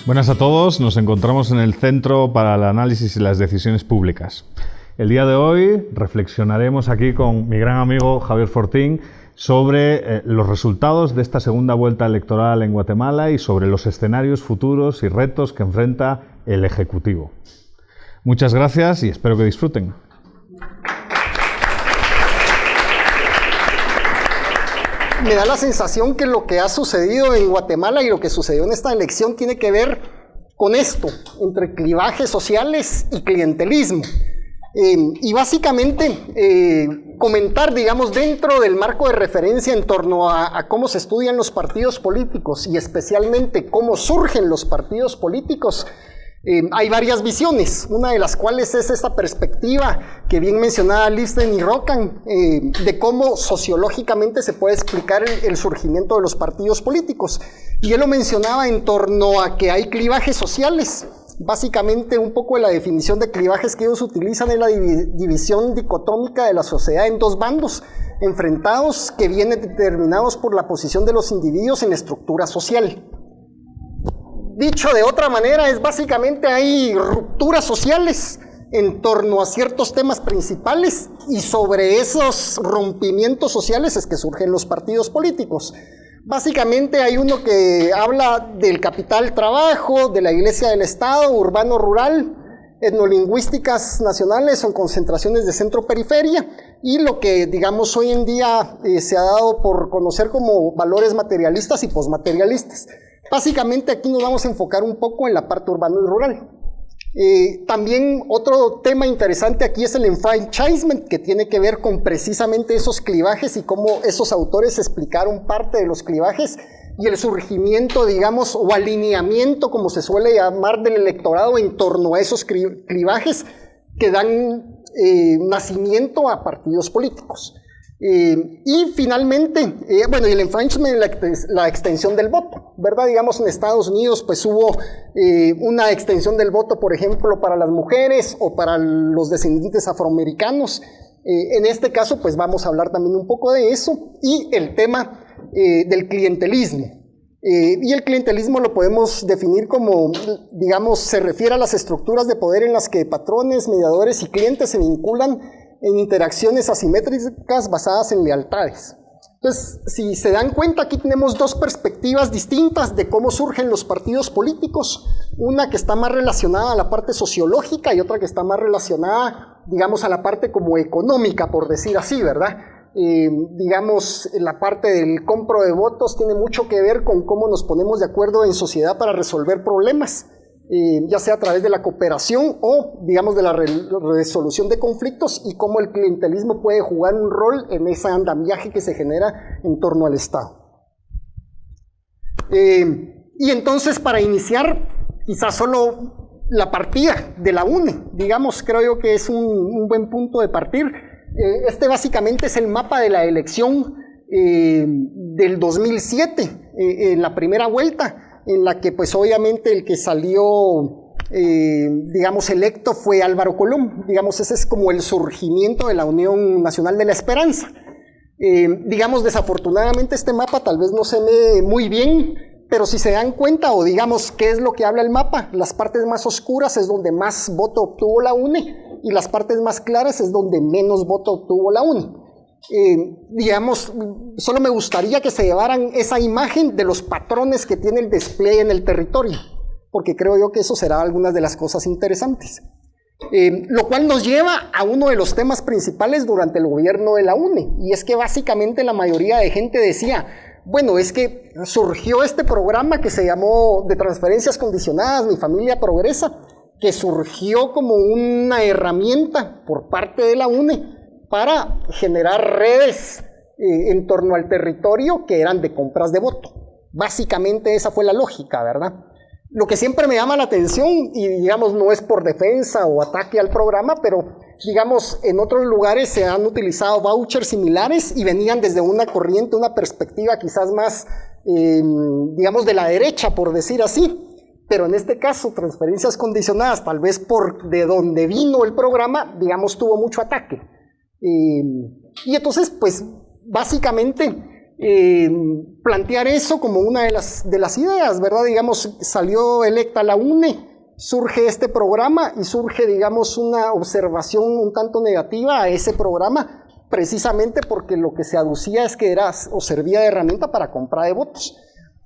Buenas a todos, nos encontramos en el Centro para el Análisis y las Decisiones Públicas. El día de hoy reflexionaremos aquí con mi gran amigo Javier Fortín sobre los resultados de esta segunda vuelta electoral en Guatemala y sobre los escenarios futuros y retos que enfrenta el Ejecutivo. Muchas gracias y espero que disfruten. Me da la sensación que lo que ha sucedido en Guatemala y lo que sucedió en esta elección tiene que ver con esto, entre clivajes sociales y clientelismo. Y básicamente comentar, digamos, dentro del marco de referencia en torno a cómo se estudian los partidos políticos y especialmente cómo surgen los partidos políticos. Hay varias visiones, una de las cuales es esta perspectiva que bien mencionaba Lifsten y Roccan, de cómo sociológicamente se puede explicar el surgimiento de los partidos políticos. Y él lo mencionaba en torno a que hay clivajes sociales. Básicamente un poco de la definición de clivajes que ellos utilizan es la división dicotómica de la sociedad en dos bandos enfrentados que vienen determinados por la posición de los individuos en la estructura social. Dicho de otra manera, es básicamente hay rupturas sociales en torno a ciertos temas principales y sobre esos rompimientos sociales es que surgen los partidos políticos. Básicamente hay uno que habla del capital trabajo, de la iglesia del Estado, urbano-rural, etnolingüísticas nacionales o concentraciones de centro-periferia y lo que digamos hoy en día se ha dado por conocer como valores materialistas y posmaterialistas. Básicamente aquí nos vamos a enfocar un poco en la parte urbana y rural. También otro tema interesante aquí es el enfranchisement, que tiene que ver con precisamente esos clivajes y cómo esos autores explicaron parte de los clivajes y el surgimiento, digamos, o alineamiento, como se suele llamar, del electorado en torno a esos clivajes que dan nacimiento a partidos políticos. Y finalmente, bueno, y el enfranchisement, la extensión del voto, ¿verdad? Digamos, en Estados Unidos, pues hubo una extensión del voto, por ejemplo, para las mujeres o para los descendientes afroamericanos. En este caso, pues vamos a hablar también un poco de eso y el tema del clientelismo. Y el clientelismo lo podemos definir como, digamos, se refiere a las estructuras de poder en las que patrones, mediadores y clientes se vinculan en interacciones asimétricas basadas en lealtades. Entonces, si se dan cuenta, aquí tenemos dos perspectivas distintas de cómo surgen los partidos políticos, una que está más relacionada a la parte sociológica y otra que está más relacionada, digamos, a la parte como económica, por decir así, ¿verdad? Digamos, la parte del compro de votos tiene mucho que ver con cómo nos ponemos de acuerdo en sociedad para resolver problemas, ya sea a través de la cooperación o, digamos, de la resolución de conflictos y cómo el clientelismo puede jugar un rol en ese andamiaje que se genera en torno al Estado. Y entonces, para iniciar, quizás solo la partida de la UNE, digamos, creo yo que es un buen punto de partir. Este básicamente es el mapa de la elección del 2007, en la primera vuelta, en la que pues obviamente el que salió, digamos, electo fue Álvaro Colom. Digamos, ese es como el surgimiento de la Unión Nacional de la Esperanza. Digamos, desafortunadamente este mapa tal vez no se ve muy bien, pero si se dan cuenta, o digamos, ¿qué es lo que habla el mapa? Las partes más oscuras es donde más voto obtuvo la UNE, y las partes más claras es donde menos voto obtuvo la UNE. Digamos, solo me gustaría que se llevaran esa imagen de los patrones que tiene el display en el territorio, porque creo yo que eso será algunas de las cosas interesantes. Lo cual nos lleva a uno de los temas principales durante el gobierno de la UNE, y es que básicamente la mayoría de gente decía, bueno, es que surgió este programa que se llamó de transferencias condicionadas, Mi Familia Progresa, que surgió como una herramienta por parte de la UNE para generar redes en torno al territorio que eran de compras de voto. Básicamente esa fue la lógica, ¿verdad? Lo que siempre me llama la atención, y digamos no es por defensa o ataque al programa, pero digamos en otros lugares se han utilizado vouchers similares y venían desde una corriente, una perspectiva quizás más, digamos, de la derecha, por decir así. Pero en este caso, transferencias condicionadas, tal vez por de donde vino el programa, digamos, tuvo mucho ataque. Y entonces, pues, básicamente, plantear eso como una de las ideas, ¿verdad? Digamos, salió electa la UNE, surge este programa y surge, digamos, una observación un tanto negativa a ese programa, precisamente porque lo que se aducía es que era o servía de herramienta para compra de votos.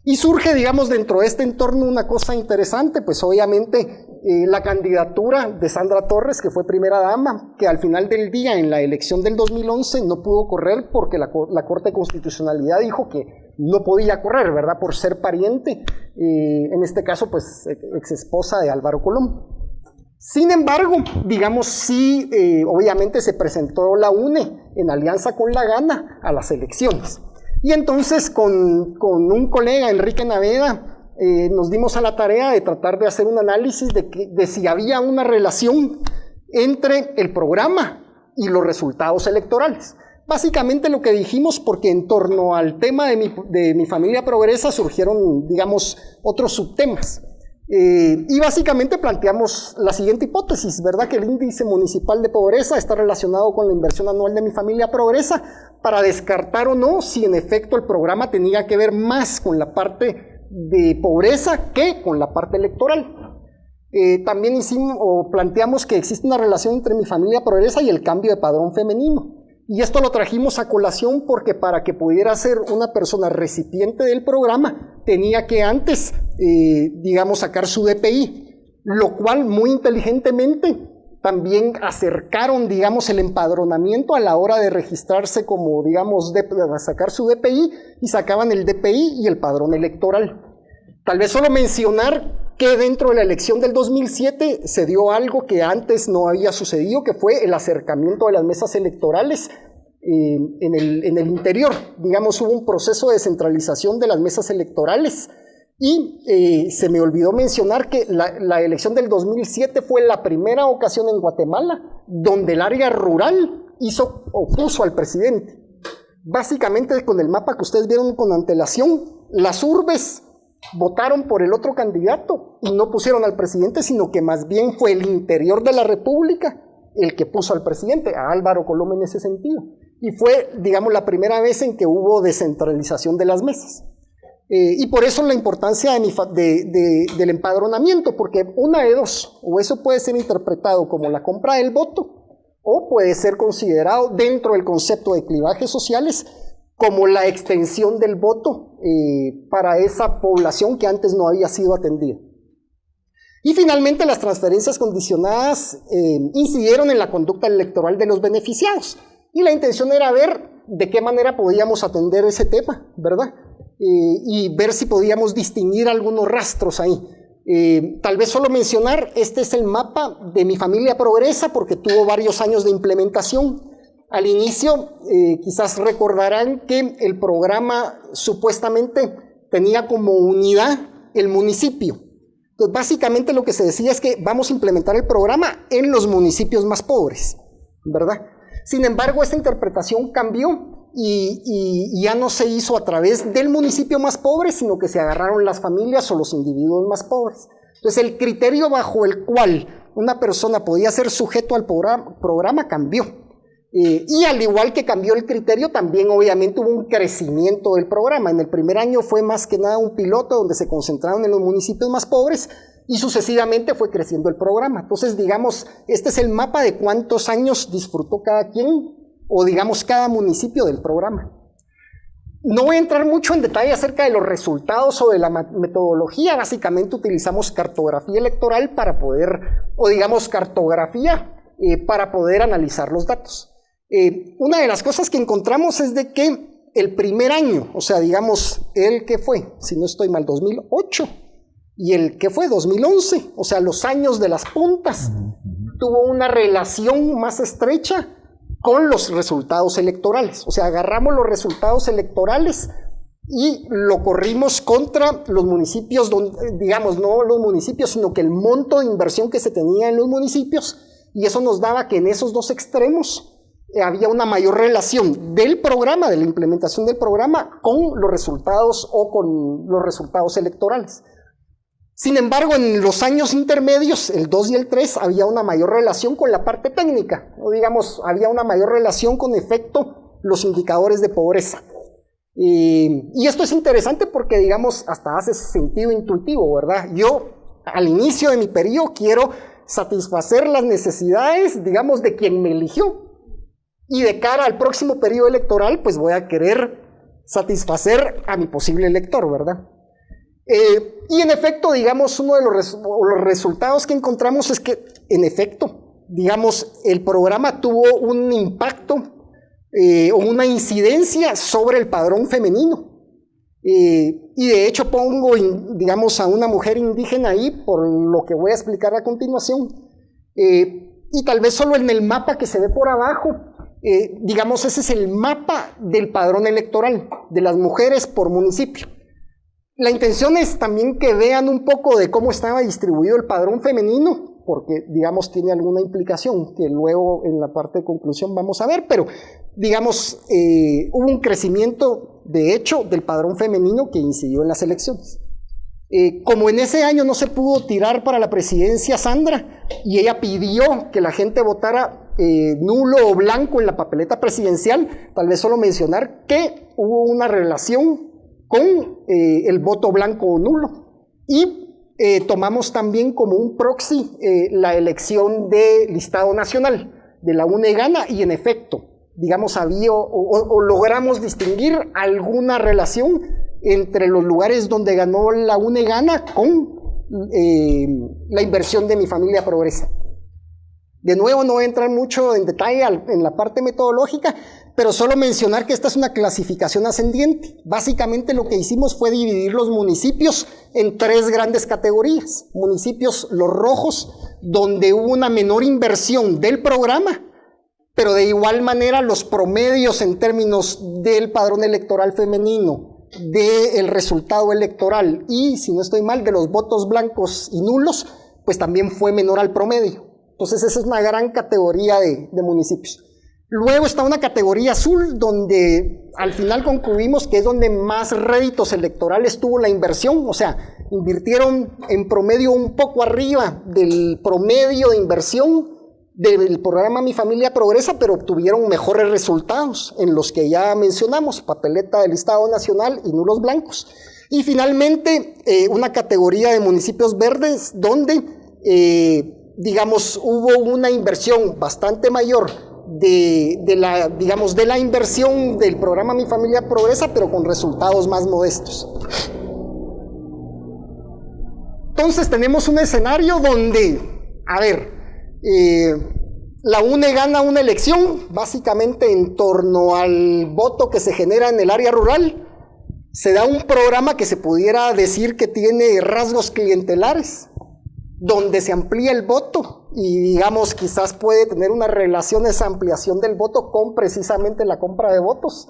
Y surge, digamos, dentro de este entorno una cosa interesante, pues obviamente la candidatura de Sandra Torres, que fue primera dama, que al final del día en la elección del 2011 no pudo correr porque la Corte de Constitucionalidad dijo que no podía correr, ¿verdad? Por ser pariente, en este caso, pues ex esposa de Álvaro Colom. Sin embargo, digamos, sí, obviamente se presentó la UNE en alianza con la Gana a las elecciones. Y entonces con un colega, Enrique Naveda, nos dimos a la tarea de tratar de hacer un análisis de si había una relación entre el programa y los resultados electorales. Básicamente lo que dijimos, porque en torno al tema de mi familia progresa surgieron, digamos, otros subtemas. Y básicamente planteamos la siguiente hipótesis, ¿verdad? Que el índice municipal de pobreza está relacionado con la inversión anual de mi familia progresa, para descartar o no si en efecto el programa tenía que ver más con la parte de pobreza que con la parte electoral. También planteamos que existe una relación entre mi familia progresa y el cambio de padrón femenino. Y esto lo trajimos a colación porque para que pudiera ser una persona recipiente del programa tenía que antes, digamos, sacar su DPI, lo cual muy inteligentemente también acercaron, digamos, el empadronamiento a la hora de registrarse como, digamos, de sacar su DPI, y sacaban el DPI y el padrón electoral. Tal vez solo mencionar que dentro de la elección del 2007 se dio algo que antes no había sucedido, que fue el acercamiento de las mesas electorales en el interior. Digamos, hubo un proceso de descentralización de las mesas electorales. Y se me olvidó mencionar que la elección del 2007 fue la primera ocasión en Guatemala donde el área rural opuso al presidente. Básicamente, con el mapa que ustedes vieron con antelación, las urbes votaron por el otro candidato y no pusieron al presidente, sino que más bien fue el interior de la República el que puso al presidente, a Álvaro Colom en ese sentido. Y fue, digamos, la primera vez en que hubo descentralización de las mesas. Y por eso la importancia del empadronamiento, porque una de dos, o eso puede ser interpretado como la compra del voto, o puede ser considerado dentro del concepto de clivajes sociales como la extensión del voto para esa población que antes no había sido atendida. Y finalmente las transferencias condicionadas incidieron en la conducta electoral de los beneficiados, y la intención era ver de qué manera podíamos atender ese tema, ¿verdad? Y ver si podíamos distinguir algunos rastros ahí. Tal vez solo mencionar, este es el mapa de mi familia progresa porque tuvo varios años de implementación. Al inicio, quizás recordarán que el programa supuestamente tenía como unidad el municipio. Entonces, básicamente lo que se decía es que vamos a implementar el programa en los municipios más pobres, ¿verdad? Sin embargo, esta interpretación cambió y ya no se hizo a través del municipio más pobre, sino que se agarraron las familias o los individuos más pobres. Entonces, el criterio bajo el cual una persona podía ser sujeto al programa cambió. Y al igual que cambió el criterio, también obviamente hubo un crecimiento del programa. En el primer año fue más que nada un piloto donde se concentraron en los municipios más pobres y sucesivamente fue creciendo el programa. Entonces, digamos, este es el mapa de cuántos años disfrutó cada quien, o digamos cada municipio del programa. No voy a entrar mucho en detalle acerca de los resultados o de la metodología. Básicamente utilizamos cartografía electoral para poder, o digamos cartografía para poder analizar los datos. Una de las cosas que encontramos es de que el primer año, o sea, digamos, el que fue, si no estoy mal, 2008, y el que fue 2011, o sea, los años de las puntas, tuvo una relación más estrecha con los resultados electorales. O sea, agarramos los resultados electorales y lo corrimos contra los municipios, digamos, no los municipios, sino que el monto de inversión que se tenía en los municipios, y eso nos daba que en esos dos extremos había una mayor relación del programa, de la implementación del programa, con los resultados o con los resultados electorales. Sin embargo, en los años intermedios, el 2 y el 3, había una mayor relación con la parte técnica, o digamos, había una mayor relación con efecto los indicadores de pobreza. Y esto es interesante porque, digamos, hasta hace sentido intuitivo, ¿verdad? Yo, al inicio de mi periodo, quiero satisfacer las necesidades, digamos, de quien me eligió. Y de cara al próximo periodo electoral, pues voy a querer satisfacer a mi posible elector, ¿verdad? Y en efecto, digamos, uno de los resultados que encontramos es que, en efecto, digamos, el programa tuvo un impacto o una incidencia sobre el padrón femenino. Y de hecho pongo, digamos, a una mujer indígena ahí, por lo que voy a explicar a continuación. Y tal vez solo en el mapa que se ve por abajo, digamos, ese es el mapa del padrón electoral de las mujeres por municipio. La intención es también que vean un poco de cómo estaba distribuido el padrón femenino, porque, digamos, tiene alguna implicación que luego en la parte de conclusión vamos a ver, pero, digamos, hubo un crecimiento, de hecho, del padrón femenino que incidió en las elecciones. Como en ese año no se pudo tirar para la presidencia Sandra, y ella pidió que la gente votara nulo o blanco en la papeleta presidencial, tal vez solo mencionar que hubo una relación con el voto blanco o nulo. Y tomamos también como un proxy la elección de listado nacional de la UNE gana, y en efecto, digamos, había o logramos distinguir alguna relación entre los lugares donde ganó la UNE gana con la inversión de Mi Familia Progresa. De nuevo, no voy a entrar mucho en detalle en la parte metodológica, pero solo mencionar que esta es una clasificación ascendiente. Básicamente lo que hicimos fue dividir los municipios en 3 grandes categorías. Municipios, los rojos, donde hubo una menor inversión del programa, pero de igual manera los promedios en términos del padrón electoral femenino, del resultado electoral y, si no estoy mal, de los votos blancos y nulos, pues también fue menor al promedio. Entonces esa es una gran categoría de municipios. Luego está una categoría azul, donde al final concluimos que es donde más réditos electorales tuvo la inversión, o sea, invirtieron en promedio un poco arriba del promedio de inversión del programa Mi Familia Progresa, pero obtuvieron mejores resultados en los que ya mencionamos, papeleta del listado nacional y nulos blancos. Y finalmente, una categoría de municipios verdes, donde digamos, hubo una inversión bastante mayor de la inversión del programa Mi Familia Progresa, pero con resultados más modestos. Entonces tenemos un escenario donde, a ver, la UNE gana una elección, básicamente en torno al voto que se genera en el área rural. Se da un programa que se pudiera decir que tiene rasgos clientelares, donde se amplía el voto y, digamos, quizás puede tener una relación esa ampliación del voto con precisamente la compra de votos.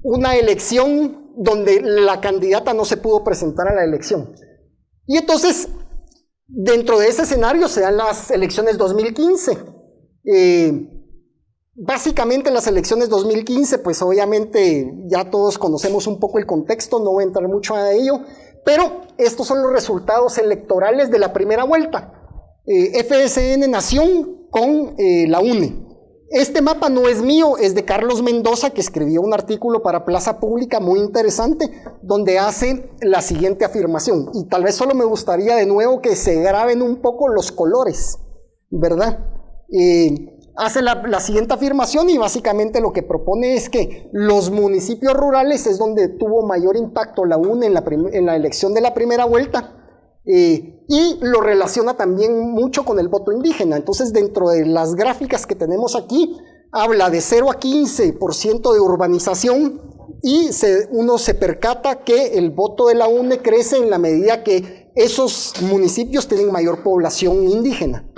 Una elección donde la candidata no se pudo presentar a la elección. Y entonces, dentro de ese escenario se dan las elecciones 2015. Básicamente en las elecciones 2015, pues obviamente ya todos conocemos un poco el contexto, no voy a entrar mucho a ello, pero estos son los resultados electorales de la primera vuelta. FSN Nación con la UNE. Este mapa no es mío, es de Carlos Mendoza, que escribió un artículo para Plaza Pública muy interesante, donde hace la siguiente afirmación, y tal vez solo me gustaría de nuevo que se graben un poco los colores, ¿verdad? Hace la siguiente afirmación y básicamente lo que propone es que los municipios rurales es donde tuvo mayor impacto la UNE en la elección de la primera vuelta, y lo relaciona también mucho con el voto indígena. Entonces, dentro de las gráficas que tenemos aquí, habla de 0 a 15% de urbanización y uno se percata que el voto de la UNE crece en la medida que esos municipios tienen mayor población indígena.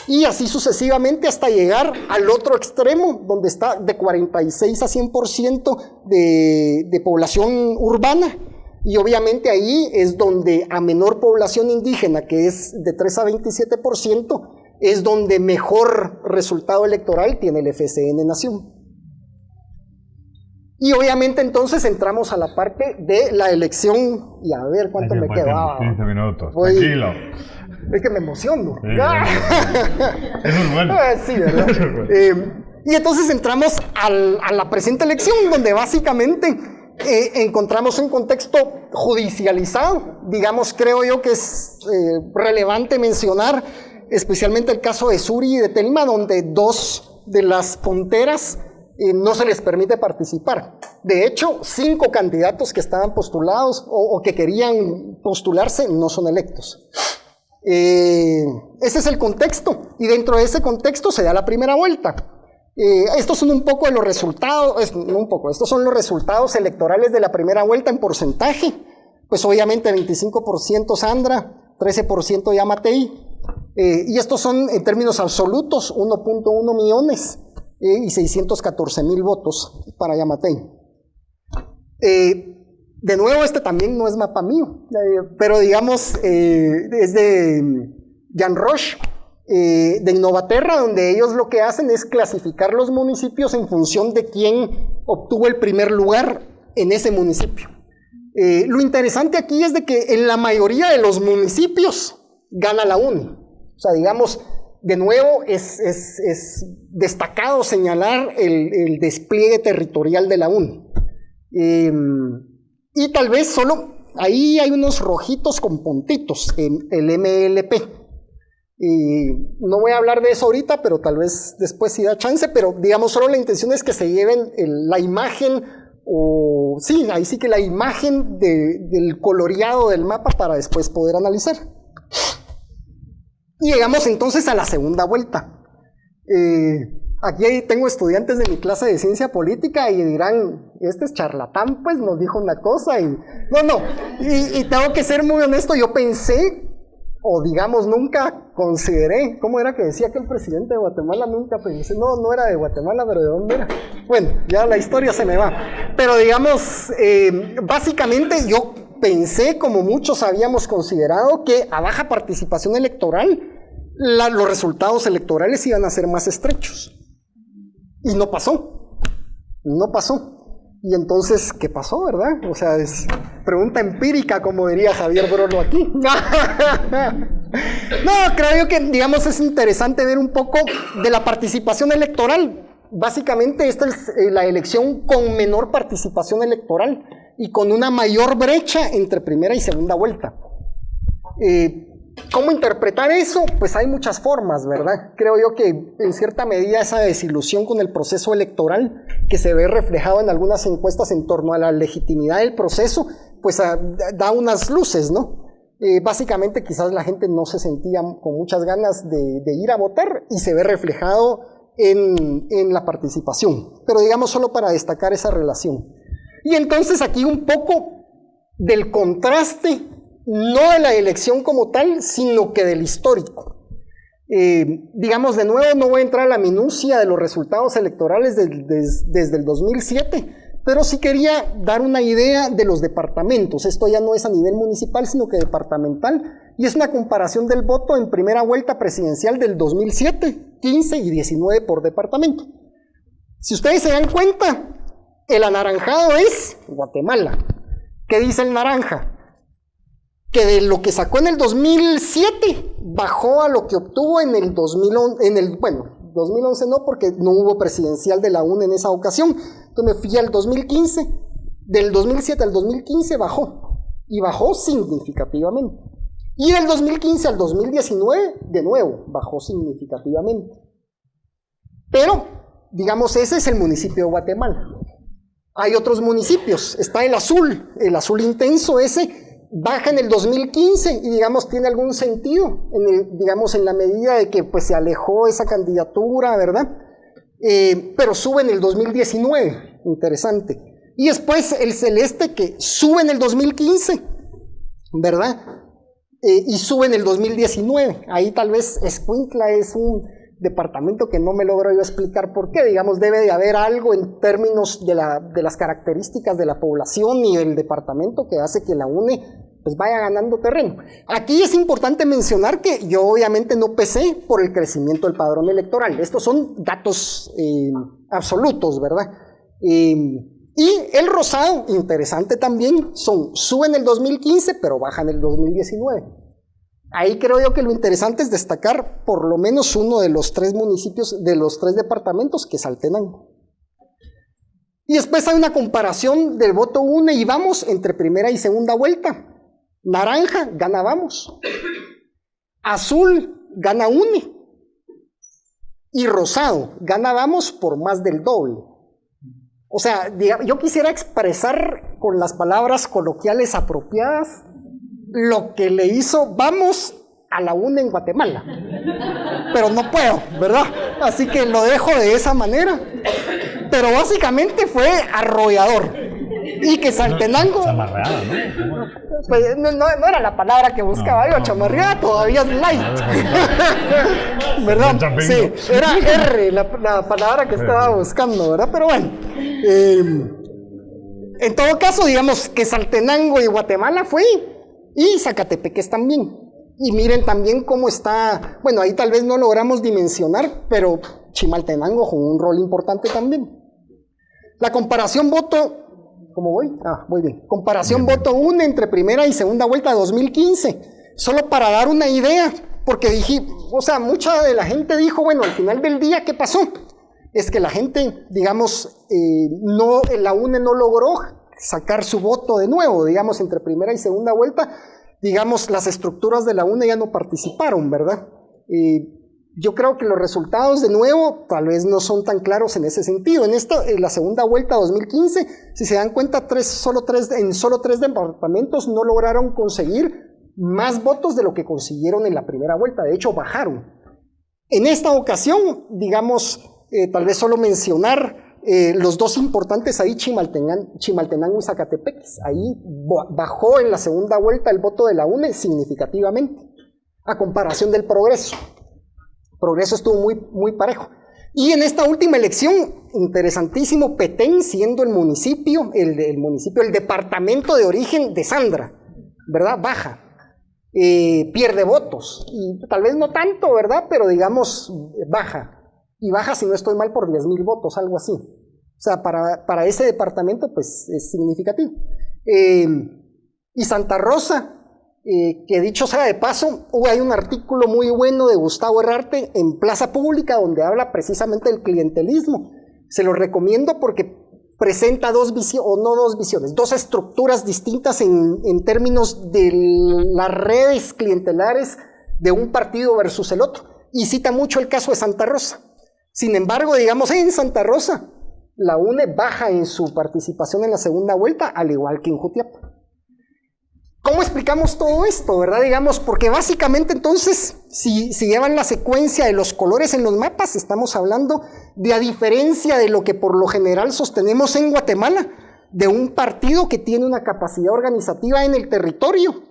Y así sucesivamente hasta llegar al otro extremo, donde está de 46 a 100% de población urbana. Y obviamente ahí es donde a menor población indígena, que es de 3 a 27%, es donde mejor resultado electoral tiene el FSN Nación. Y obviamente entonces entramos a la parte de la elección, y a ver cuánto me quedaba. 15 minutos, tranquilo. Es que me emociono. Sí, eso es bueno. Sí, ¿verdad? Y entonces entramos a la presente elección, donde básicamente encontramos un contexto judicializado. Digamos, creo yo que es relevante mencionar especialmente el caso de Suri y de Telma, donde 2 de las punteras no se les permite participar. De hecho, 5 candidatos que estaban postulados o que querían postularse no son electos. Ese es el contexto, y dentro de ese contexto se da la primera vuelta. Estos son un poco de los resultados, estos son los resultados electorales de la primera vuelta en porcentaje. Pues obviamente 25% Sandra, 13% Yamatei, y estos son en términos absolutos 1.1 millones y 614,000 votos para Yamatei. De nuevo, este también no es mapa mío, pero digamos, es de Jan Roche, de Innovaterra, donde ellos lo que hacen es clasificar los municipios en función de quién obtuvo el primer lugar en ese municipio. Lo interesante aquí es de que en la mayoría de los municipios gana la UNE. O sea, digamos, de nuevo es destacado señalar el despliegue territorial de la UNE. Y tal vez solo ahí hay unos rojitos con puntitos en el MLP. No voy a hablar de eso ahorita, pero tal vez después sí da chance, pero digamos solo la intención es que se lleven la imagen, o sí, ahí sí que la imagen del coloreado del mapa para después poder analizar. Y llegamos entonces a la segunda vuelta. Aquí tengo estudiantes de mi clase de ciencia política y dirán, este es charlatán, pues nos dijo una cosa y... Y tengo que ser muy honesto, yo pensé, o digamos nunca consideré, ¿cómo era que decía que el presidente de Guatemala? Nunca pensé, no era de Guatemala, pero ¿de dónde era? Bueno, ya la historia se me va. Pero digamos, básicamente yo pensé, como muchos habíamos considerado, que a baja participación electoral, los resultados electorales iban a ser más estrechos. Y no pasó. Y entonces, ¿qué pasó, verdad? O sea, es pregunta empírica, como diría Javier Brolo aquí. No, creo yo que, digamos, es interesante ver un poco de la participación electoral. Básicamente, esta es la elección con menor participación electoral y con una mayor brecha entre primera y segunda vuelta. ¿Cómo interpretar eso? Pues hay muchas formas, ¿verdad? Creo yo que en cierta medida esa desilusión con el proceso electoral que se ve reflejado en algunas encuestas en torno a la legitimidad del proceso, pues da unas luces, ¿no? Básicamente quizás la gente no se sentía con muchas ganas de ir a votar y se ve reflejado en la participación, pero digamos solo para destacar esa relación. Y entonces aquí un poco del contraste, no de la elección como tal, sino que del histórico. Digamos, de nuevo, no voy a entrar a la minucia de los resultados electorales desde el 2007, pero sí quería dar una idea de los departamentos. Esto ya no es a nivel municipal, sino que departamental, y es una comparación del voto en primera vuelta presidencial del 2007, 15 y 19 por departamento. Si ustedes se dan cuenta, el anaranjado es Guatemala. ¿Qué dice el naranja? Que de lo que sacó en el 2007 bajó a lo que obtuvo en el 2011, 2011 no, porque no hubo presidencial de la UNE en esa ocasión. Entonces me fui al 2015, del 2007 al 2015 bajó, y bajó significativamente. Y del 2015 al 2019, de nuevo, bajó significativamente. Pero, digamos, ese es el municipio de Guatemala. Hay otros municipios, está el azul intenso ese, baja en el 2015 y digamos tiene algún sentido, digamos en la medida de que pues se alejó esa candidatura, ¿verdad? Pero sube en el 2019, interesante. Y después el celeste que sube en el 2015, ¿verdad? Y sube en el 2019. Ahí tal vez Escuintla es un departamento que no me logro yo explicar por qué, digamos, debe de haber algo en términos de las características de la población y del departamento que hace que la UNE pues vaya ganando terreno. Aquí es importante mencionar que yo obviamente no pesé por el crecimiento del padrón electoral. Estos son datos absolutos, ¿verdad? Y el rosado, interesante también, sube en el 2015, pero baja en el 2019. Ahí creo yo que lo interesante es destacar por lo menos uno de los 3 municipios, de los 3 departamentos, que es Saltenango. Y después hay una comparación del voto UNE y Vamos entre primera y segunda vuelta. Naranja, gana Vamos. Azul, gana UNE. Y rosado, gana Vamos por más del doble. O sea, yo quisiera expresar con las palabras coloquiales apropiadas lo que le hizo Vamos a la UNE en Guatemala. Pero no puedo, ¿verdad? Así que lo dejo de esa manera. Pero básicamente fue arrollador. Y que Saltenango... Chamarreada, ¿no? Pues, no era la palabra que buscaba yo, chamarreada todavía es light. ¿Verdad? Sí, era R la palabra que estaba buscando, ¿verdad? Pero bueno. En todo caso, digamos que Saltenango y Guatemala fue, y Zacatepeques también. Y miren también cómo está, bueno, ahí tal vez no logramos dimensionar, pero Chimaltenango jugó un rol importante también. La comparación voto, ¿cómo voy? Muy bien. Comparación voto UNE entre primera y segunda vuelta de 2015. Solo para dar una idea, porque dije, o sea, mucha de la gente dijo, bueno, al final del día, ¿qué pasó? Es que la gente, digamos, la UNE no logró sacar su voto de nuevo, digamos, entre primera y segunda vuelta. Digamos, las estructuras de la UNE ya no participaron, ¿verdad? Yo creo que los resultados, de nuevo, tal vez no son tan claros en ese sentido. En la segunda vuelta 2015, si se dan cuenta, en solo tres departamentos no lograron conseguir más votos de lo que consiguieron en la primera vuelta. De hecho, bajaron. En esta ocasión, digamos, tal vez solo mencionar los 2 importantes ahí, Chimaltenango y Zacatepeques. Ahí bajó en la segunda vuelta el voto de la UNE significativamente, a comparación del Progreso. Progreso estuvo muy parejo. Y en esta última elección, interesantísimo, Petén siendo el departamento de origen de Sandra, ¿verdad? Baja, pierde votos, y tal vez no tanto, ¿verdad? Pero digamos, baja, y baja, si no estoy mal, por 10,000 votos, algo así. O sea, para ese departamento, pues, es significativo. Y Santa Rosa, que dicho sea de paso, hay un artículo muy bueno de Gustavo Herrarte en Plaza Pública donde habla precisamente del clientelismo. Se lo recomiendo porque presenta dos estructuras distintas en términos de las redes clientelares de un partido versus el otro. Y cita mucho el caso de Santa Rosa. Sin embargo, digamos, en Santa Rosa, la UNE baja en su participación en la segunda vuelta, al igual que en Jutiapa. ¿Cómo explicamos todo esto, verdad? Digamos, porque básicamente entonces, si llevan la secuencia de los colores en los mapas, estamos hablando de, a diferencia de lo que por lo general sostenemos en Guatemala, de un partido que tiene una capacidad organizativa en el territorio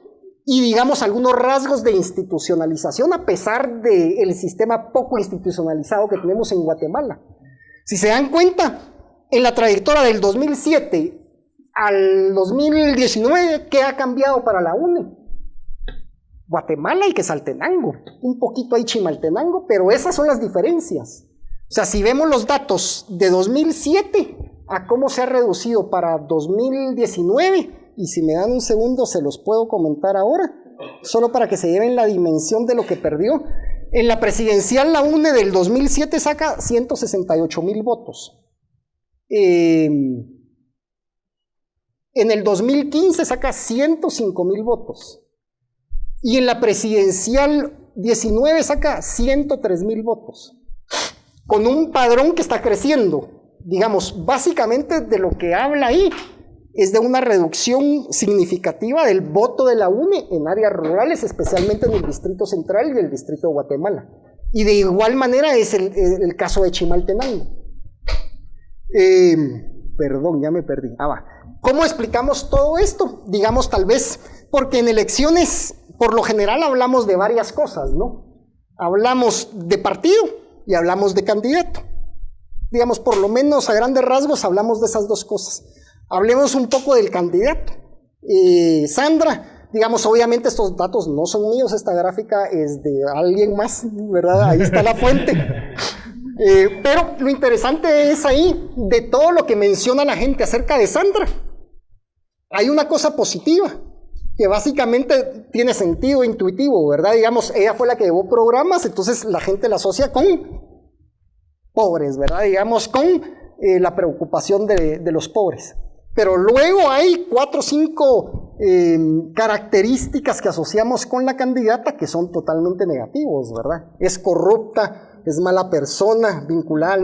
y, digamos, algunos rasgos de institucionalización a pesar del sistema poco institucionalizado que tenemos en Guatemala. Si se dan cuenta, en la trayectoria del 2007 al 2019, ¿qué ha cambiado para la UNE? Guatemala y que Saltenango, un poquito ahí Chimaltenango, pero esas son las diferencias. O sea, si vemos los datos de 2007 a cómo se ha reducido para 2019, y si me dan un segundo se los puedo comentar ahora, solo para que se lleven la dimensión de lo que perdió. En la presidencial, la UNE del 2007 saca 168,000 votos. En el 2015 saca 105,000 votos. Y en la presidencial 19 saca 103,000 votos. Con un padrón que está creciendo. Digamos, básicamente de lo que habla ahí es de una reducción significativa del voto de la UNE en áreas rurales, especialmente en el Distrito Central y el Distrito de Guatemala. Y de igual manera es el caso de Chimaltenango. Perdón, ya me perdí. ¿Cómo explicamos todo esto? Digamos, tal vez, porque en elecciones, por lo general, hablamos de varias cosas, ¿no? Hablamos de partido y hablamos de candidato. Digamos, por lo menos a grandes rasgos, hablamos de esas dos cosas. Hablemos un poco del candidato. Sandra, digamos, obviamente estos datos no son míos, esta gráfica es de alguien más, ¿verdad? Ahí está la fuente. Pero lo interesante es ahí, de todo lo que menciona la gente acerca de Sandra, hay una cosa positiva, que básicamente tiene sentido intuitivo, ¿verdad? Digamos, ella fue la que llevó programas, entonces la gente la asocia con pobres, ¿verdad? Digamos, con la preocupación de los pobres. Pero luego hay 4 o 5 características que asociamos con la candidata que son totalmente negativos, ¿verdad? Es corrupta, es mala persona, vinculada al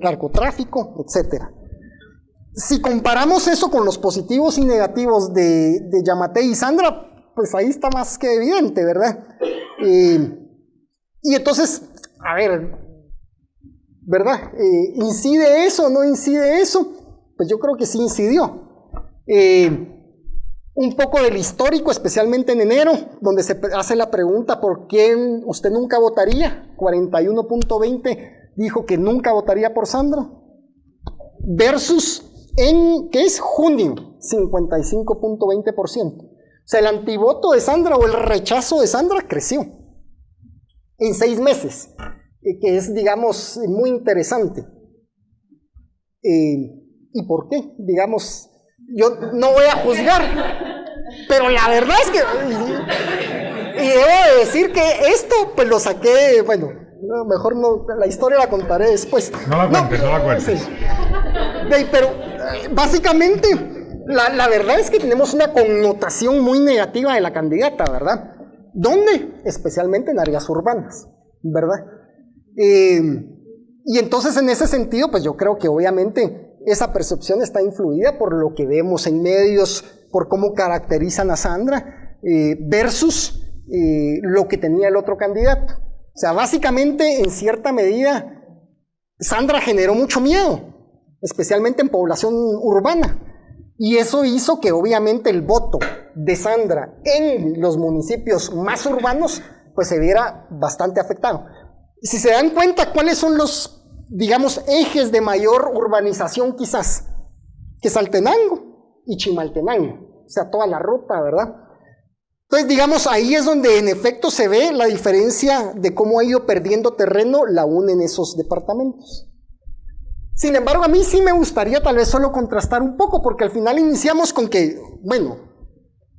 narcotráfico, etc. Si comparamos eso con los positivos y negativos de Yamatei y Sandra, pues ahí está más que evidente, ¿verdad? Y entonces, a ver, ¿verdad? ¿Incide eso o no incide eso? Pues yo creo que sí incidió. Un poco del histórico, especialmente en enero, donde se hace la pregunta ¿por quién usted nunca votaría? 41.20 dijo que nunca votaría por Sandra, versus ¿qué es? Junio, 55.20%. O sea, el antivoto de Sandra o el rechazo de Sandra creció en 6 meses, que es, digamos, muy interesante. ¿Y por qué? Digamos, yo no voy a juzgar, pero la verdad es que, y debo de decir que esto, pues lo saqué, bueno, mejor no, la historia la contaré después. No la cuentes. Sí. Pero básicamente, la verdad es que tenemos una connotación muy negativa de la candidata, ¿verdad? ¿Dónde? Especialmente en áreas urbanas, ¿verdad? Y entonces en ese sentido, pues yo creo que obviamente esa percepción está influida por lo que vemos en medios, por cómo caracterizan a Sandra, versus lo que tenía el otro candidato. O sea, básicamente, en cierta medida, Sandra generó mucho miedo, especialmente en población urbana. Y eso hizo que obviamente el voto de Sandra en los municipios más urbanos, pues se viera bastante afectado. Si se dan cuenta, ¿cuáles son los, digamos, ejes de mayor urbanización quizás? Quetzaltenango y Chimaltenango, o sea, toda la ruta, ¿verdad? Entonces, digamos, ahí es donde en efecto se ve la diferencia de cómo ha ido perdiendo terreno la UNE en esos departamentos. Sin embargo, a mí sí me gustaría tal vez solo contrastar un poco, porque al final iniciamos con que, bueno,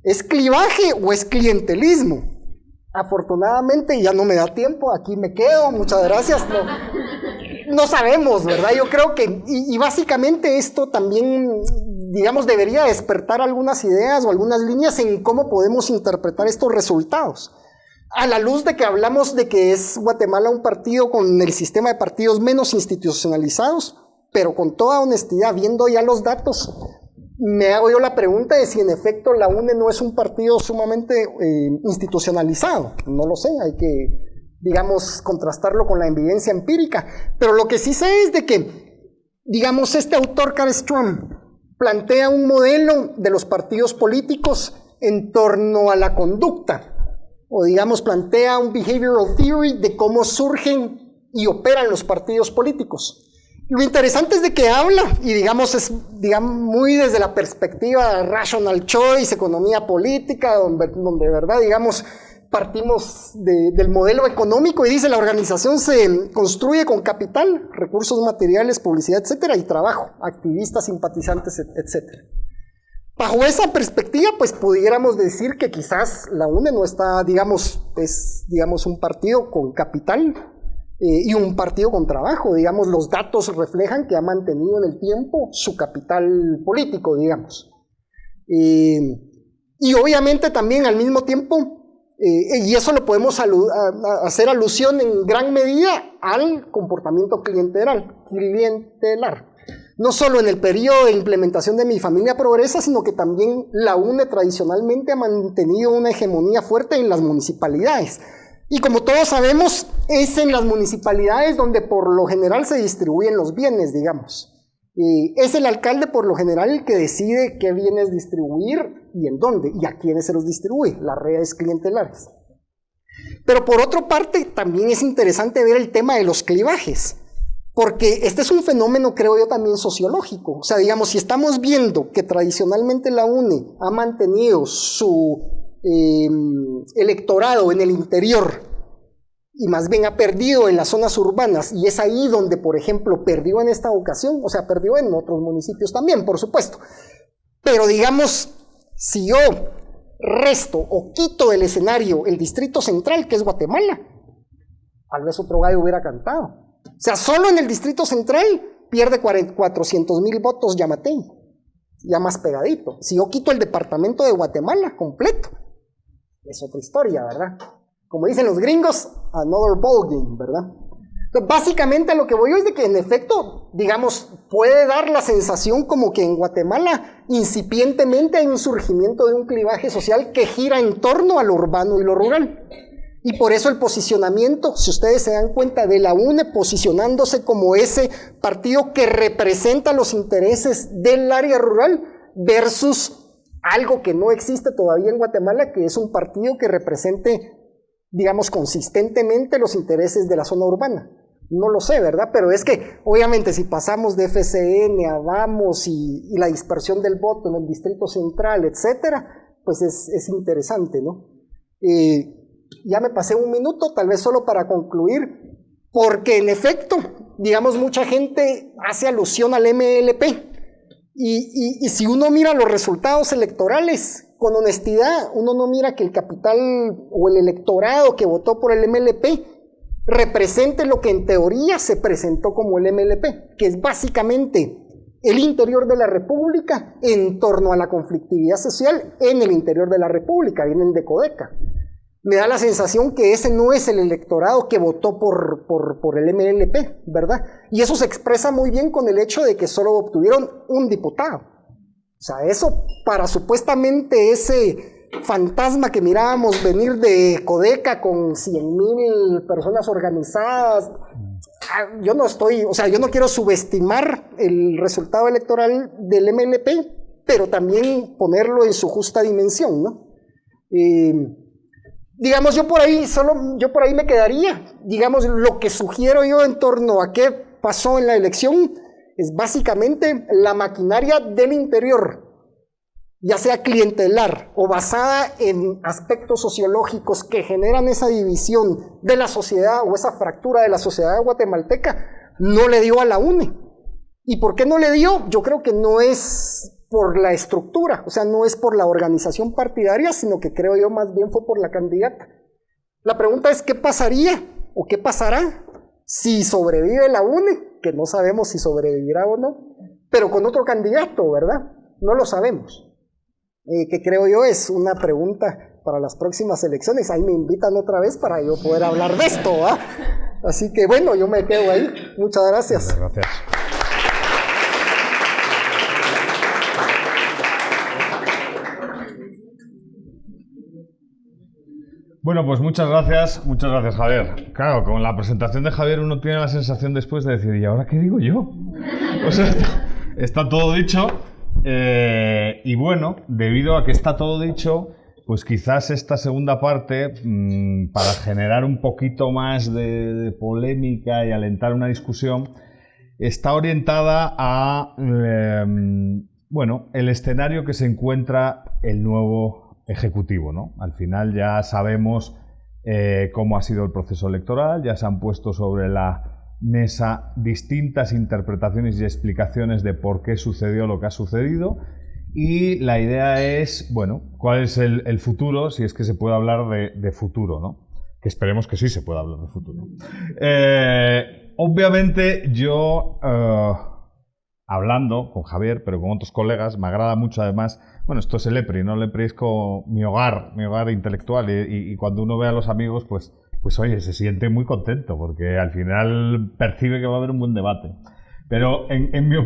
¿es clivaje o es clientelismo? Afortunadamente ya no me da tiempo, aquí me quedo, muchas gracias. No sabemos, ¿verdad? Yo creo que, y básicamente esto también, digamos, debería despertar algunas ideas o algunas líneas en cómo podemos interpretar estos resultados. A la luz de que hablamos de que es Guatemala un partido con el sistema de partidos menos institucionalizados, pero con toda honestidad, viendo ya los datos, me hago yo la pregunta de si en efecto la UNE no es un partido sumamente institucionalizado. No lo sé, hay que, digamos, contrastarlo con la evidencia empírica. Pero lo que sí sé es de que, digamos, este autor, Karl Strom, plantea un modelo de los partidos políticos en torno a la conducta, o digamos, plantea un behavioral theory de cómo surgen y operan los partidos políticos. Lo interesante es de que habla, y digamos, es muy desde la perspectiva rational choice, economía política, donde verdad, digamos, partimos del modelo económico, y dice, la organización se construye con capital, recursos materiales, publicidad, etcétera, y trabajo, activistas, simpatizantes, etcétera. Bajo esa perspectiva, pues pudiéramos decir que quizás la UNE no está, digamos, es, digamos, un partido con capital, y un partido con trabajo. Digamos, los datos reflejan que ha mantenido en el tiempo su capital político, digamos. Y obviamente también al mismo tiempo, y eso lo podemos hacer alusión en gran medida al comportamiento clientelar. No solo en el periodo de implementación de Mi Familia Progresa, sino que también la UNE tradicionalmente ha mantenido una hegemonía fuerte en las municipalidades. Y como todos sabemos, es en las municipalidades donde por lo general se distribuyen los bienes, digamos. Es el alcalde por lo general el que decide qué bienes distribuir y en dónde, y a quiénes se los distribuye, las redes clientelares. Pero por otra parte, también es interesante ver el tema de los clivajes, porque este es un fenómeno, creo yo, también sociológico. O sea, digamos, si estamos viendo que tradicionalmente la UNE ha mantenido su electorado en el interior y más bien ha perdido en las zonas urbanas, y es ahí donde, por ejemplo, perdió en esta ocasión, o sea, perdió en otros municipios también, por supuesto, pero digamos, Si yo resto o quito del escenario el Distrito Central, que es Guatemala, tal vez otro gallo hubiera cantado. O sea, solo en el Distrito Central pierde 400,000 votos Yamatei, ya más pegadito. Si yo quito el departamento de Guatemala completo, es otra historia, ¿verdad? Como dicen los gringos, another ballgame, ¿verdad? Entonces, básicamente lo que voy yo es de que en efecto, digamos, puede dar la sensación como que en Guatemala incipientemente hay un surgimiento de un clivaje social que gira en torno a lo urbano y lo rural. Y por eso el posicionamiento, si ustedes se dan cuenta, de la UNE posicionándose como ese partido que representa los intereses del área rural versus algo que no existe todavía en Guatemala, que es un partido que represente, digamos, consistentemente los intereses de la zona urbana. No lo sé, ¿verdad? Pero es que, obviamente, si pasamos de FCN a Vamos y la dispersión del voto en el Distrito Central, etcétera, pues es interesante, ¿no? Ya me pasé un minuto, tal vez solo para concluir, porque en efecto, digamos, mucha gente hace alusión al MLP. Y si uno mira los resultados electorales, con honestidad, uno no mira que el capital o el electorado que votó por el MLP represente lo que en teoría se presentó como el MLP, que es básicamente el interior de la República en torno a la conflictividad social en el interior de la República, vienen de Codeca. Me da la sensación que ese no es el electorado que votó por el MLP, ¿verdad? Y eso se expresa muy bien con el hecho de que solo obtuvieron un diputado. O sea, eso para supuestamente ese fantasma que mirábamos venir de Codeca con 100,000 personas organizadas, yo no estoy, o sea, yo no quiero subestimar el resultado electoral del MLP, pero también ponerlo en su justa dimensión, ¿no? Digamos, yo por ahí me quedaría. Digamos, lo que sugiero yo en torno a qué pasó en la elección es básicamente la maquinaria del interior, ya sea clientelar o basada en aspectos sociológicos que generan esa división de la sociedad o esa fractura de la sociedad guatemalteca, no le dio a la UNE. ¿Y por qué no le dio? Yo creo que no es por la estructura, o sea, no es por la organización partidaria, sino que creo yo más bien fue por la candidata. La pregunta es, ¿qué pasaría o qué pasará si sobrevive la UNE? Que no sabemos si sobrevivirá o no, pero con otro candidato, ¿verdad? No lo sabemos. Que creo yo es una pregunta para las próximas elecciones. Ahí me invitan otra vez para yo poder hablar de esto, ¿ah? Así que bueno, yo me quedo ahí. Muchas gracias. Muchas gracias. Bueno, pues muchas gracias Javier. Claro, con la presentación de Javier uno tiene la sensación después de decir, ¿y ahora qué digo yo? O sea, está todo dicho. Y bueno, debido a que está todo dicho, pues quizás esta segunda parte, para generar un poquito más de polémica y alentar una discusión, está orientada a, bueno, el escenario que se encuentra el nuevo Ejecutivo, ¿no? Al final ya sabemos cómo ha sido el proceso electoral, ya se han puesto sobre la mesa distintas interpretaciones y explicaciones de por qué sucedió lo que ha sucedido, y la idea es, bueno, cuál es el futuro, si es que se puede hablar de futuro, ¿no? Que esperemos que sí se pueda hablar de futuro. Obviamente yo, hablando con Javier, pero con otros colegas, me agrada mucho además, bueno, esto es el EPRI, ¿no? El EPRI es como mi hogar intelectual, y cuando uno ve a los amigos, pues oye, se siente muy contento, porque al final percibe que va a haber un buen debate. Pero en mi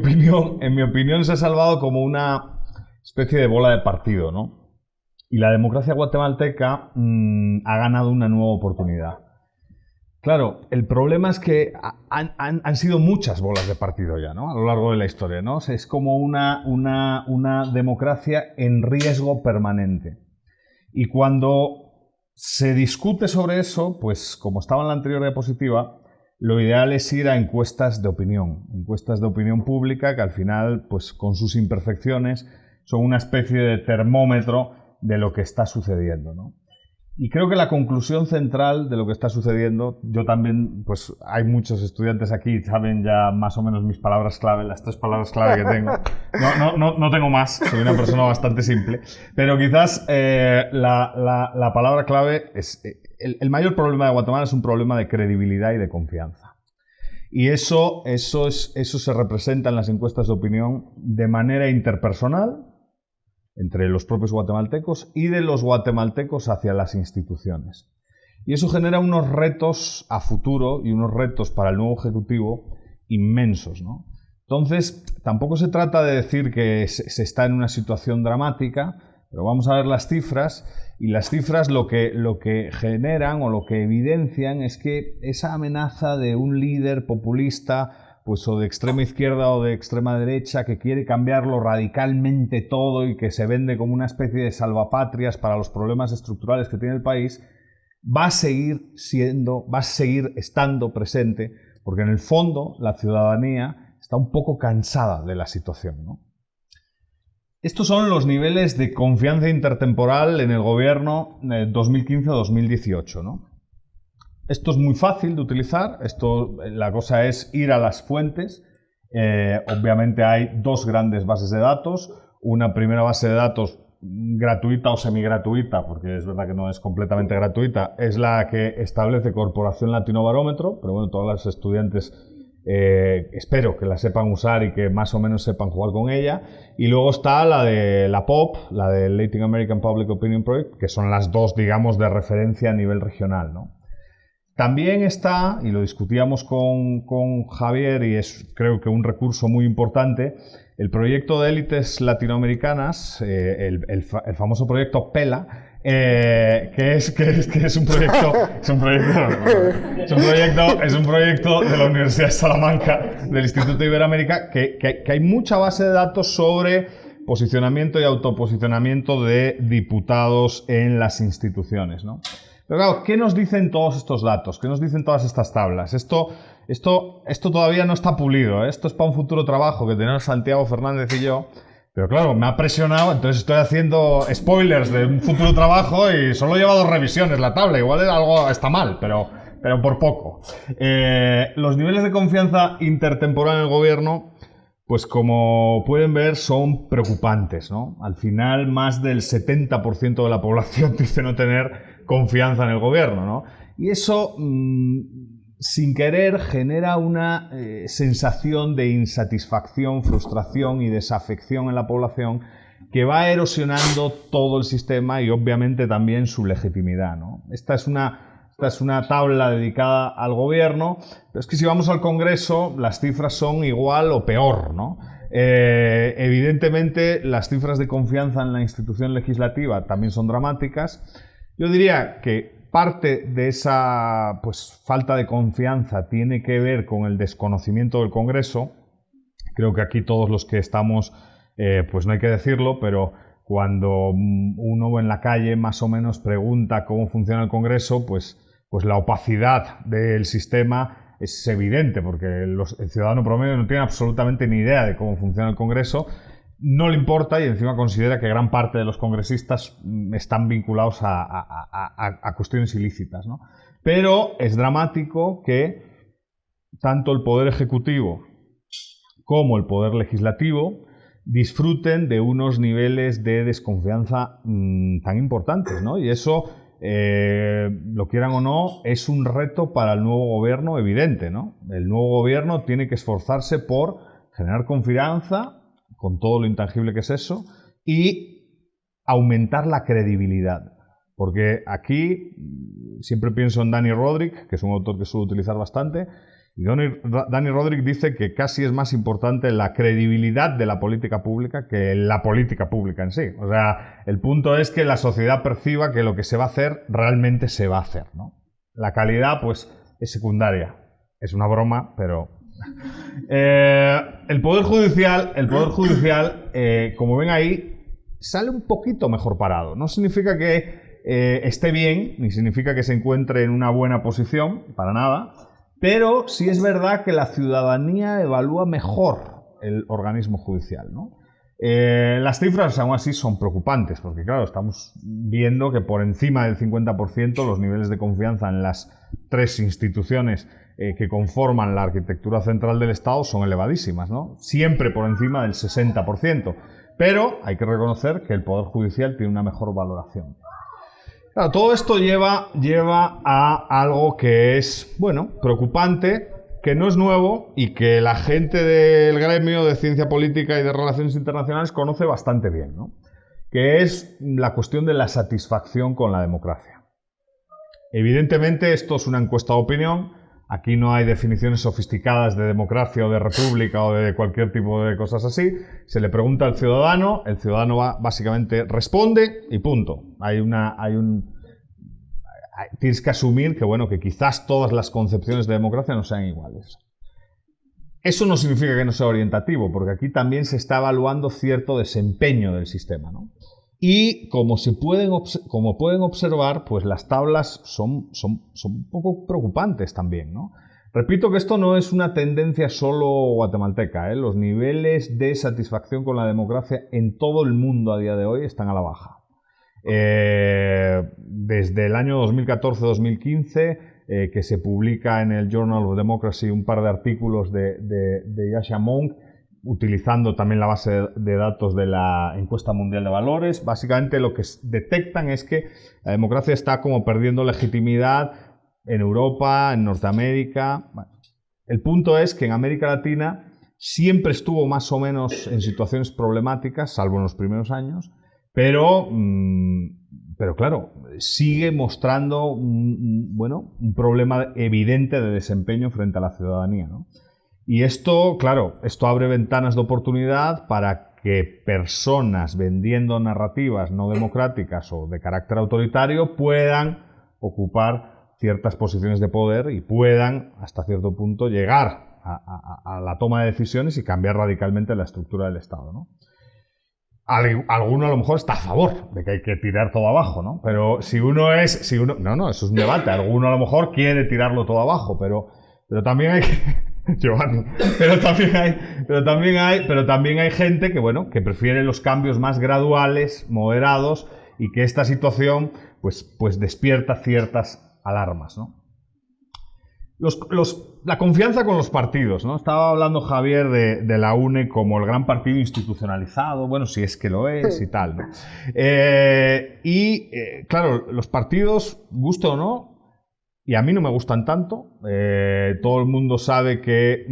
opinión se ha salvado como una especie de bola de partido, ¿no? Y la democracia guatemalteca ha ganado una nueva oportunidad. Claro, el problema es que han sido muchas bolas de partido ya, ¿no? A lo largo de la historia, ¿no? O sea, es como una democracia en riesgo permanente. Y cuando se discute sobre eso, pues como estaba en la anterior diapositiva, lo ideal es ir a encuestas de opinión pública, que al final, pues con sus imperfecciones, son una especie de termómetro de lo que está sucediendo, ¿no? Y creo que la conclusión central de lo que está sucediendo, yo también, pues hay muchos estudiantes aquí, saben ya más o menos mis palabras clave, las 3 palabras clave que tengo. No tengo más, soy una persona bastante simple. Pero quizás la palabra clave es, el mayor problema de Guatemala es un problema de credibilidad y de confianza. Y eso se representa en las encuestas de opinión de manera interpersonal, entre los propios guatemaltecos y de los guatemaltecos hacia las instituciones. Y eso genera unos retos a futuro y unos retos para el nuevo Ejecutivo inmensos, ¿no? Entonces, tampoco se trata de decir que se está en una situación dramática, pero vamos a ver las cifras, y las cifras lo que generan o lo que evidencian es que esa amenaza de un líder populista, pues o de extrema izquierda o de extrema derecha, que quiere cambiarlo radicalmente todo y que se vende como una especie de salvapatrias para los problemas estructurales que tiene el país, va a seguir estando presente, porque en el fondo la ciudadanía está un poco cansada de la situación, ¿no? Estos son los niveles de confianza intertemporal en el gobierno 2015-2018, ¿no? Esto es muy fácil de utilizar, la cosa es ir a las fuentes. Obviamente hay 2 grandes bases de datos, una primera base de datos gratuita o semigratuita, porque es verdad que no es completamente gratuita, es la que establece Corporación Latinobarómetro, pero bueno, todos los estudiantes espero que la sepan usar y que más o menos sepan jugar con ella. Y luego está la de la POP, la del Latin American Public Opinion Project, que son las 2, digamos, de referencia a nivel regional, ¿no? También está, y lo discutíamos con Javier, y es creo que un recurso muy importante, el proyecto de élites latinoamericanas, el famoso proyecto PELA, que es un proyecto de la Universidad de Salamanca, del Instituto de Iberoamérica, que hay mucha base de datos sobre posicionamiento y autoposicionamiento de diputados en las instituciones, ¿no? Pero claro, ¿qué nos dicen todos estos datos? ¿Qué nos dicen todas estas tablas? Esto todavía no está pulido, ¿eh? Esto es para un futuro trabajo que tenemos Santiago Fernández y yo. Pero claro, me ha presionado, entonces estoy haciendo spoilers de un futuro trabajo y solo lleva 2 revisiones la tabla. Igual algo está mal, pero por poco. Los niveles de confianza intertemporal en el gobierno, pues como pueden ver, son preocupantes, ¿no? Al final, más del 70% de la población dice no tener confianza en el gobierno, ¿no? Y eso, sin querer, genera una sensación de insatisfacción, frustración y desafección en la población que va erosionando todo el sistema y obviamente también su legitimidad, ¿no? Esta es una tabla dedicada al gobierno, pero es que si vamos al Congreso las cifras son igual o peor, ¿no? Evidentemente las cifras de confianza en la institución legislativa también son dramáticas. Yo diría que parte de esa falta de confianza tiene que ver con el desconocimiento del Congreso. Creo que aquí todos los que estamos, pues no hay que decirlo, pero cuando uno en la calle más o menos pregunta cómo funciona el Congreso, pues la opacidad del sistema es evidente, porque el ciudadano promedio no tiene absolutamente ni idea de cómo funciona el Congreso. No le importa y encima considera que gran parte de los congresistas están vinculados a cuestiones ilícitas, ¿no? Pero es dramático que tanto el Poder Ejecutivo como el Poder Legislativo disfruten de unos niveles de desconfianza tan importantes, ¿no? Y eso, lo quieran o no, es un reto para el nuevo gobierno evidente, ¿no? El nuevo gobierno tiene que esforzarse por generar confianza, con todo lo intangible que es eso, y aumentar la credibilidad. Porque aquí siempre pienso en Dani Rodrik, que es un autor que suelo utilizar bastante, y Dani Rodrik dice que casi es más importante la credibilidad de la política pública que la política pública en sí. O sea, el punto es que la sociedad perciba que lo que se va a hacer realmente se va a hacer, ¿no? La calidad, pues, es secundaria. Es una broma, pero... El Poder Judicial, como ven ahí, sale un poquito mejor parado. No significa que esté bien, ni significa que se encuentre en una buena posición, para nada, pero sí es verdad que la ciudadanía evalúa mejor el organismo judicial, ¿no? Las cifras aún así son preocupantes, porque claro, estamos viendo que por encima del 50% los niveles de confianza en las tres instituciones que conforman la arquitectura central del Estado son elevadísimas, ¿no? Siempre por encima del 60%. Pero hay que reconocer que el Poder Judicial tiene una mejor valoración. Claro, todo esto lleva a algo que es, bueno, preocupante, que no es nuevo y que la gente del gremio de ciencia política y de relaciones internacionales conoce bastante bien, ¿no? Que es la cuestión de la satisfacción con la democracia. Evidentemente, esto es una encuesta de opinión. Aquí no hay definiciones sofisticadas de democracia o de república o de cualquier tipo de cosas así. Se le pregunta al ciudadano, el ciudadano básicamente responde y punto. Tienes que asumir que, bueno, que quizás todas las concepciones de democracia no sean iguales. Eso no significa que no sea orientativo, porque aquí también se está evaluando cierto desempeño del sistema, ¿no? Y como pueden observar, pues las tablas son un poco preocupantes también, ¿no? Repito que esto no es una tendencia solo guatemalteca, ¿eh? Los niveles de satisfacción con la democracia en todo el mundo a día de hoy están a la baja. Desde el año 2014-2015, que se publica en el Journal of Democracy un par de artículos de Yascha Mounk, utilizando también la base de datos de la Encuesta Mundial de Valores. Básicamente lo que detectan es que la democracia está como perdiendo legitimidad en Europa, en Norteamérica. Bueno, el punto es que en América Latina siempre estuvo más o menos en situaciones problemáticas, salvo en los primeros años, pero claro, sigue mostrando un problema evidente de desempeño frente a la ciudadanía, ¿no? Y esto, claro, esto abre ventanas de oportunidad para que personas vendiendo narrativas no democráticas o de carácter autoritario puedan ocupar ciertas posiciones de poder y puedan, hasta cierto punto, llegar a la toma de decisiones y cambiar radicalmente la estructura del Estado, ¿no? Alguno a lo mejor está a favor de que hay que tirar todo abajo, ¿no? Pero no, eso es un debate. Alguno a lo mejor quiere tirarlo todo abajo, pero también hay que... Giovanni, pero también hay gente que, bueno, que prefiere los cambios más graduales, moderados, y que esta situación pues despierta ciertas alarmas, ¿no? La confianza con los partidos, ¿no? Estaba hablando Javier de la UNE como el gran partido institucionalizado, bueno, si es que lo es y tal, ¿no? Claro, los partidos, gusto o no, y a mí no me gustan tanto. Todo el mundo sabe que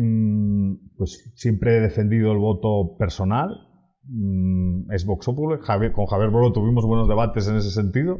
pues siempre he defendido el voto personal. Es Vox Populi. Con Javier Bolo tuvimos buenos debates en ese sentido.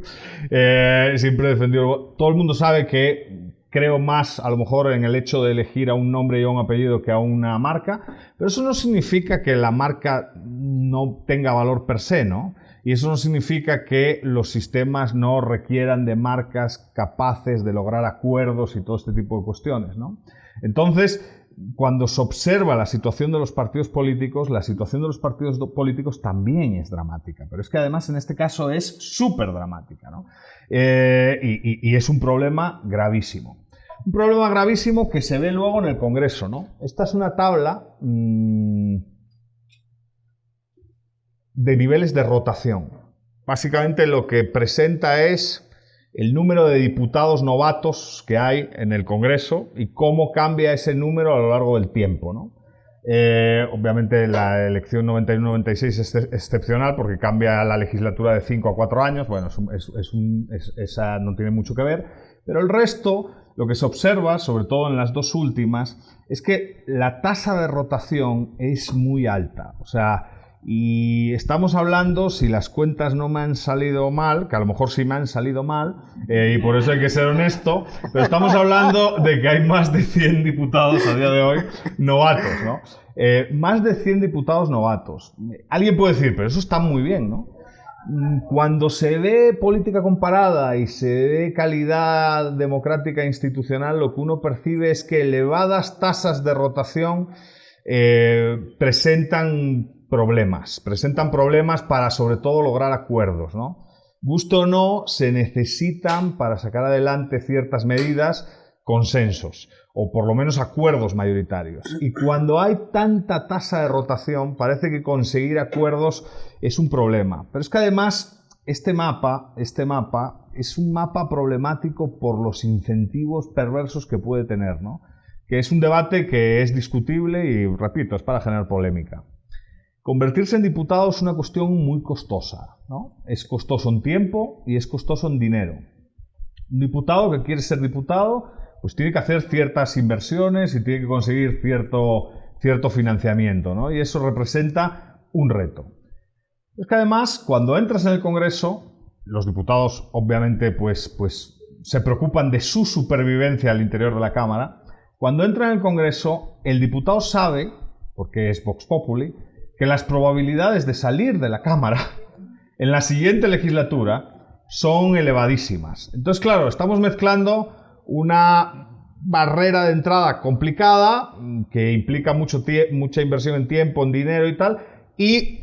Siempre he defendido el voto. Todo el mundo sabe que creo más, a lo mejor, en el hecho de elegir a un nombre y a un apellido que a una marca, pero eso no significa que la marca no tenga valor per se, ¿no? Y eso no significa que los sistemas no requieran de marcas capaces de lograr acuerdos y todo este tipo de cuestiones, ¿no? Entonces, cuando se observa la situación de los partidos políticos, la situación de los partidos políticos también es dramática. Pero es que además en este caso es súper dramática, ¿no? Y es un problema gravísimo. Un problema gravísimo que se ve luego en el Congreso, ¿no? Esta es una tabla de niveles de rotación. Básicamente lo que presenta es el número de diputados novatos que hay en el Congreso y cómo cambia ese número a lo largo del tiempo, ¿no? Obviamente la elección 91-96 es excepcional porque cambia la legislatura de 5 a 4 años, bueno, esa no tiene mucho que ver, pero el resto, lo que se observa, sobre todo en las dos últimas, es que la tasa de rotación es muy alta, o sea, y estamos hablando, si las cuentas no me han salido mal, que a lo mejor sí me han salido mal, y por eso hay que ser honesto, pero estamos hablando de que hay más de 100 diputados a día de hoy novatos, ¿no? Más de 100 diputados novatos. Alguien puede decir, pero eso está muy bien, ¿no? Cuando se ve política comparada y se ve calidad democrática e institucional, lo que uno percibe es que elevadas tasas de rotación presentan problemas para sobre todo lograr acuerdos, ¿no? Gusto o no, se necesitan para sacar adelante ciertas medidas consensos, o por lo menos acuerdos mayoritarios. Y cuando hay tanta tasa de rotación, parece que conseguir acuerdos es un problema. Pero es que además este mapa es un mapa problemático por los incentivos perversos que puede tener, ¿no? Que es un debate que es discutible y, repito, es para generar polémica. Convertirse en diputado es una cuestión muy costosa, ¿no? Es costoso en tiempo y es costoso en dinero. Un diputado que quiere ser diputado, pues tiene que hacer ciertas inversiones y tiene que conseguir cierto financiamiento, ¿no? Y eso representa un reto. Es que además, cuando entras en el Congreso, los diputados obviamente pues se preocupan de su supervivencia al interior de la Cámara. Cuando entra en el Congreso, el diputado sabe, porque es Vox Populi, que las probabilidades de salir de la Cámara en la siguiente legislatura son elevadísimas. Entonces, claro, estamos mezclando una barrera de entrada complicada, que implica mucha inversión en tiempo, en dinero y tal, y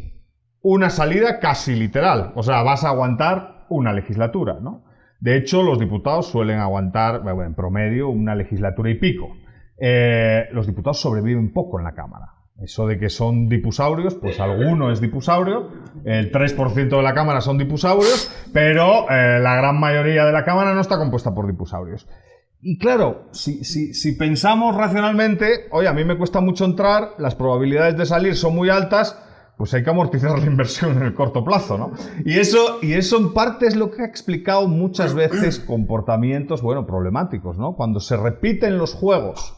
una salida casi literal. O sea, vas a aguantar una legislatura, ¿no? De hecho, los diputados suelen aguantar, bueno, en promedio, una legislatura y pico. Los diputados sobreviven poco en la Cámara. Eso de que son dipusaurios, pues alguno es dipusaurio, el 3% de la Cámara son dipusaurios, pero la gran mayoría de la Cámara no está compuesta por dipusaurios. Y claro, si pensamos racionalmente, oye, a mí me cuesta mucho entrar, las probabilidades de salir son muy altas, pues hay que amortizar la inversión en el corto plazo, ¿no? Y eso en parte es lo que ha explicado muchas veces comportamientos, bueno, problemáticos, ¿no? Cuando se repiten los juegos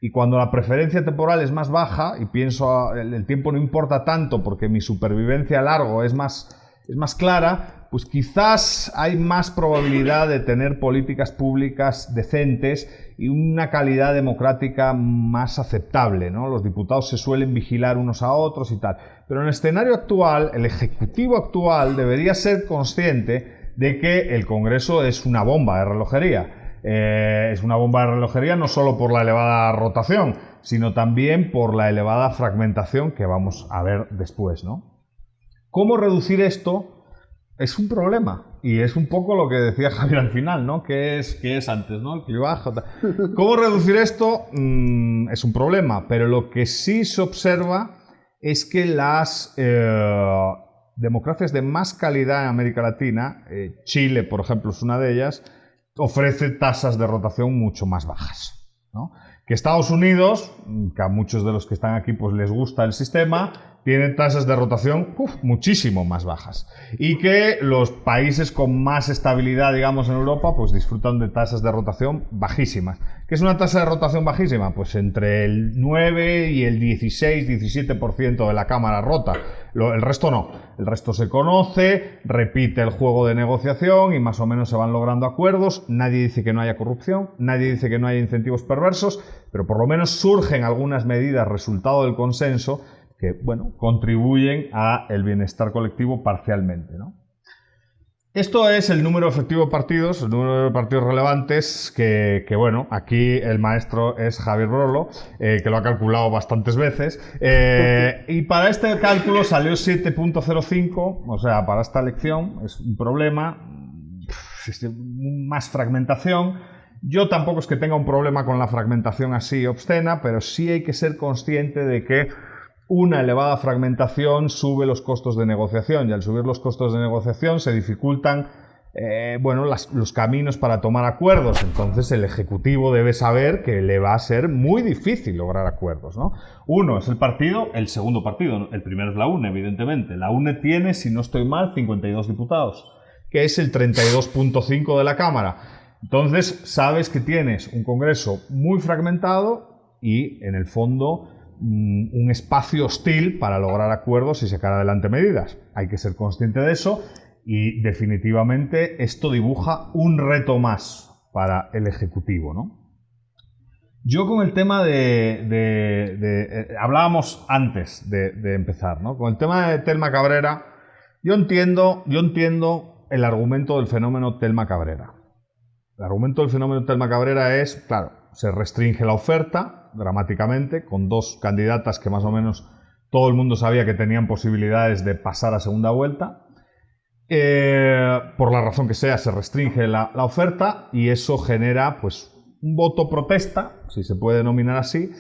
y cuando la preferencia temporal es más baja, y pienso, el tiempo no importa tanto porque mi supervivencia a largo es más clara, pues quizás hay más probabilidad de tener políticas públicas decentes y una calidad democrática más aceptable, ¿no? Los diputados se suelen vigilar unos a otros y tal. Pero en el escenario actual, el Ejecutivo actual debería ser consciente de que el Congreso es una bomba de relojería. Es una bomba de relojería no solo por la elevada rotación, sino también por la elevada fragmentación que vamos a ver después, ¿no? ¿Cómo reducir esto? Es un problema, y es un poco lo que decía Javier al final, ¿no? ¿Qué es antes, ¿no? El clivaje. ¿Cómo reducir esto? Es un problema, pero lo que sí se observa es que las democracias de más calidad en América Latina, Chile, por ejemplo, es una de ellas, ofrece tasas de rotación mucho más bajas, ¿no? Que Estados Unidos, que a muchos de los que están aquí pues les gusta el sistema, tiene tasas de rotación muchísimo más bajas. Y que los países con más estabilidad, digamos, en Europa, pues disfrutan de tasas de rotación bajísimas. ¿Qué es una tasa de rotación bajísima? Pues entre el 9 y el 16-17% de la Cámara rota. El resto no. El resto se conoce, repite el juego de negociación y más o menos se van logrando acuerdos. Nadie dice que no haya corrupción, nadie dice que no haya incentivos perversos, pero por lo menos surgen algunas medidas resultado del consenso que, bueno, contribuyen al bienestar colectivo parcialmente, ¿no? Esto es el número efectivo de partidos, el número de partidos relevantes, que bueno, aquí el maestro es Javier Brolo, que lo ha calculado bastantes veces, y para este cálculo salió 7.05, o sea, para esta elección es un problema, más fragmentación. Yo tampoco es que tenga un problema con la fragmentación así obscena, pero sí hay que ser consciente de que una elevada fragmentación sube los costos de negociación y al subir los costos de negociación se dificultan los caminos para tomar acuerdos. Entonces el Ejecutivo debe saber que le va a ser muy difícil lograr acuerdos, ¿no? Uno es el partido, el segundo partido, el primero es la UNE, evidentemente. La UNE tiene, si no estoy mal, 52 diputados, que es el 32.5 de la Cámara. Entonces sabes que tienes un Congreso muy fragmentado y, en el fondo, un espacio hostil para lograr acuerdos y sacar adelante medidas. Hay que ser consciente de eso y definitivamente esto dibuja un reto más para el Ejecutivo, ¿no? Yo con el tema hablábamos antes de empezar, ¿no? Con el tema de Telma Cabrera, yo entiendo el argumento del fenómeno Telma Cabrera. El argumento del fenómeno Telma Cabrera es, claro, se restringe la oferta dramáticamente, con dos candidatas que más o menos todo el mundo sabía que tenían posibilidades de pasar a segunda vuelta. Por la razón que sea, se restringe la oferta y eso genera pues un voto protesta, si se puede denominar así,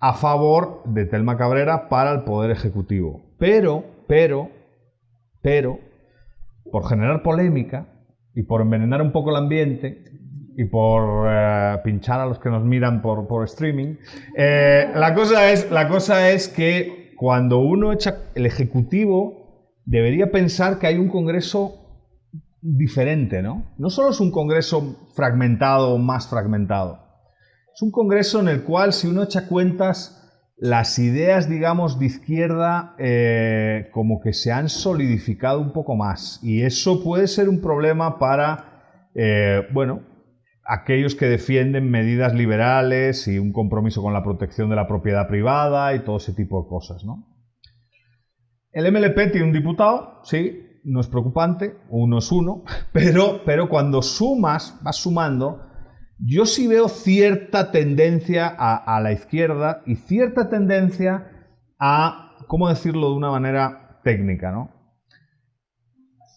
a favor de Telma Cabrera para el Poder Ejecutivo. Pero, por generar polémica y por envenenar un poco el ambiente y por pinchar a los que nos miran por streaming, la cosa es que cuando uno echa el Ejecutivo debería pensar que hay un Congreso diferente, ¿no? No solo es un Congreso fragmentado o más fragmentado, es un Congreso en el cual, si uno echa cuentas, las ideas, digamos, de izquierda como que se han solidificado un poco más. Y eso puede ser un problema para, bueno, aquellos que defienden medidas liberales y un compromiso con la protección de la propiedad privada y todo ese tipo de cosas, ¿no? El MLP tiene un diputado, sí, no es preocupante, uno es uno, pero cuando sumas, vas sumando, yo sí veo cierta tendencia a la izquierda y cierta tendencia a, ¿cómo decirlo de una manera técnica, ¿no?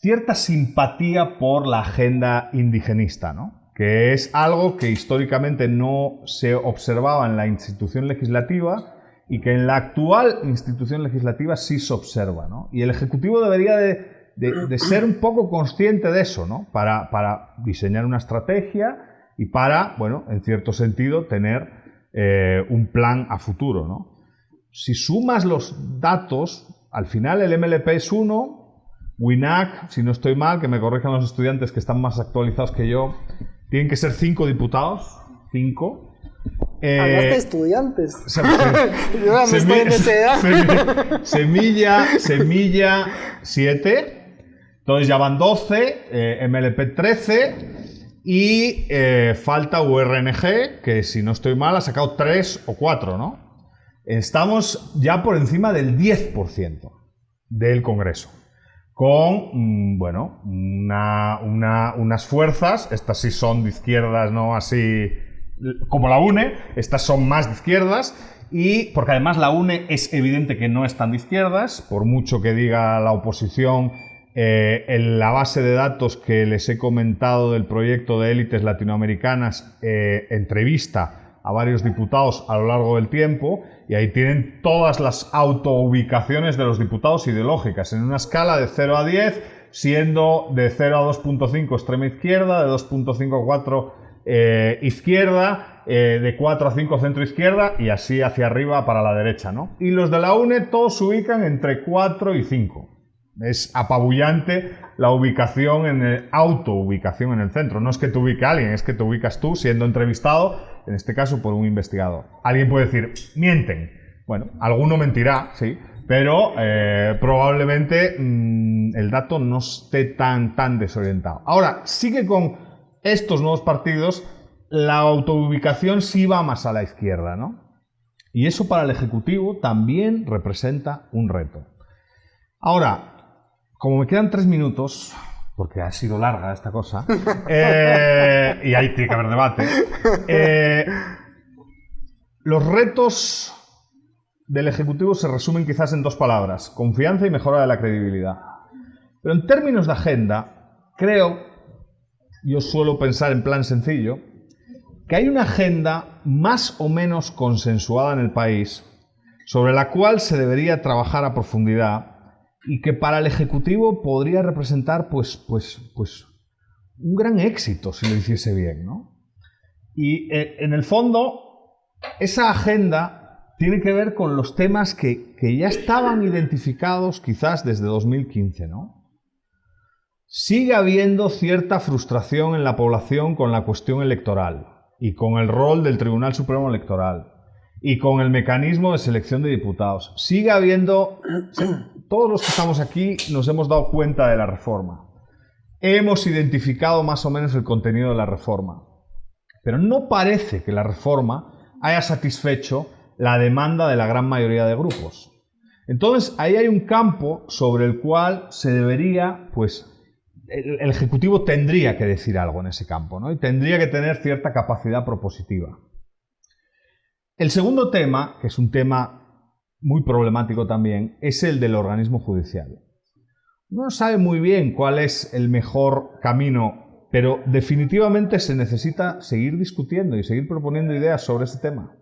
Cierta simpatía por la agenda indigenista, ¿no? Que es algo que históricamente no se observaba en la institución legislativa y que en la actual institución legislativa sí se observa, ¿no? Y el Ejecutivo debería de ser un poco consciente de eso, ¿no? Para diseñar una estrategia y para, bueno, en cierto sentido, tener un plan a futuro, ¿no? Si sumas los datos, al final el MLP es 1, WINAC, si no estoy mal, que me corrijan los estudiantes que están más actualizados que yo, tienen que ser 5 diputados, 5. Hablaste de estudiantes. Yo ya me estoy en esa edad. Semilla 7, entonces ya van 12, MLP 13. Y falta URNG, que si no estoy mal ha sacado 3 o 4, ¿no? Estamos ya por encima del 10% del Congreso. Con, bueno, unas fuerzas, estas sí son de izquierdas, no así como la UNE, estas son más de izquierdas, y porque además la UNE es evidente que no es tan de izquierdas, por mucho que diga la oposición. En la base de datos que les he comentado del proyecto de élites latinoamericanas entrevista a varios diputados a lo largo del tiempo y ahí tienen todas las autoubicaciones de los diputados ideológicas en una escala de 0 a 10, siendo de 0 a 2.5 extrema izquierda, de 2.5 a 4 izquierda, de 4 a 5 centro izquierda y así hacia arriba para la derecha, ¿no? Y los de la UNE todos se ubican entre 4 y 5. Es apabullante la ubicación, autoubicación en el centro. No es que te ubique alguien, es que te ubicas tú siendo entrevistado, en este caso por un investigador. Alguien puede decir, mienten. Bueno, alguno mentirá, sí, pero probablemente el dato no esté tan desorientado. Ahora, sí que con estos nuevos partidos la autoubicación sí va más a la izquierda, ¿no? Y eso para el Ejecutivo también representa un reto. Ahora, como me quedan 3 minutos, porque ha sido larga esta cosa, y ahí tiene que haber debate, los retos del Ejecutivo se resumen quizás en 2 palabras, confianza y mejora de la credibilidad. Pero en términos de agenda, creo, yo suelo pensar en plan sencillo, que hay una agenda más o menos consensuada en el país, sobre la cual se debería trabajar a profundidad, y que para el Ejecutivo podría representar pues un gran éxito si lo hiciese bien, ¿no? Y en el fondo, esa agenda tiene que ver con los temas que ya estaban identificados quizás desde 2015, ¿no? Sigue habiendo cierta frustración en la población con la cuestión electoral y con el rol del Tribunal Supremo Electoral y con el mecanismo de selección de diputados. Sigue habiendo... Todos los que estamos aquí nos hemos dado cuenta de la reforma. Hemos identificado más o menos el contenido de la reforma. Pero no parece que la reforma haya satisfecho la demanda de la gran mayoría de grupos. Entonces, ahí hay un campo sobre el cual se debería, pues, el Ejecutivo tendría que decir algo en ese campo, ¿no? Y tendría que tener cierta capacidad propositiva. El segundo tema, que es un tema muy problemático también, es el del organismo judicial. Uno no sabe muy bien cuál es el mejor camino pero definitivamente se necesita seguir discutiendo y seguir proponiendo ideas sobre ese tema.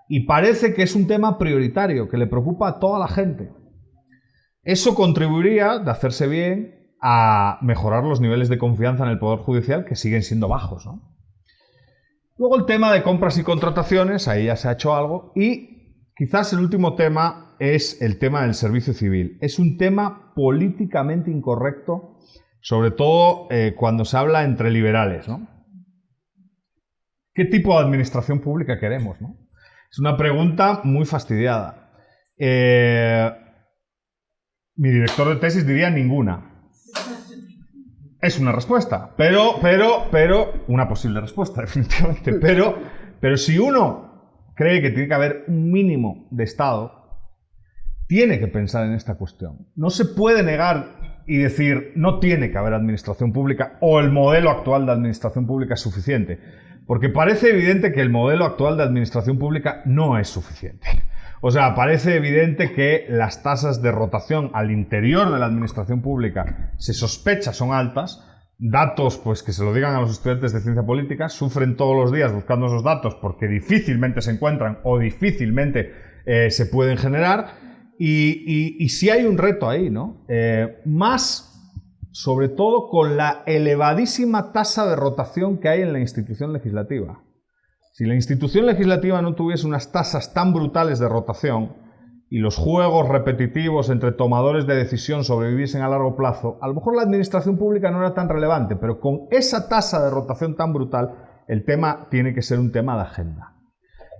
Y parece que es un tema prioritario, que le preocupa a toda la gente. Eso contribuiría, de hacerse bien, a mejorar los niveles de confianza en el Poder Judicial, que siguen siendo bajos, ¿no? Luego el tema de compras y contrataciones, ahí ya se ha hecho algo. Y quizás el último tema es el tema del servicio civil. Es un tema políticamente incorrecto, sobre todo cuando se habla entre liberales, ¿no? ¿Qué tipo de administración pública queremos, no? Es una pregunta muy fastidiada. Mi director de tesis diría ninguna. Es una respuesta, pero una posible respuesta, definitivamente. Pero si uno cree que tiene que haber un mínimo de Estado, tiene que pensar en esta cuestión. No se puede negar y decir no tiene que haber administración pública o el modelo actual de administración pública es suficiente, porque parece evidente que el modelo actual de administración pública no es suficiente. O sea, parece evidente que las tasas de rotación al interior de la administración pública se sospecha son altas. Datos, pues que se lo digan a los estudiantes de ciencia política, sufren todos los días buscando esos datos porque difícilmente se encuentran o difícilmente se pueden generar. Y sí hay un reto ahí, ¿no? Más, sobre todo, con la elevadísima tasa de rotación que hay en la institución legislativa. Si la institución legislativa no tuviese unas tasas tan brutales de rotación y los juegos repetitivos entre tomadores de decisión sobreviviesen a largo plazo, a lo mejor la administración pública no era tan relevante, pero con esa tasa de rotación tan brutal, el tema tiene que ser un tema de agenda.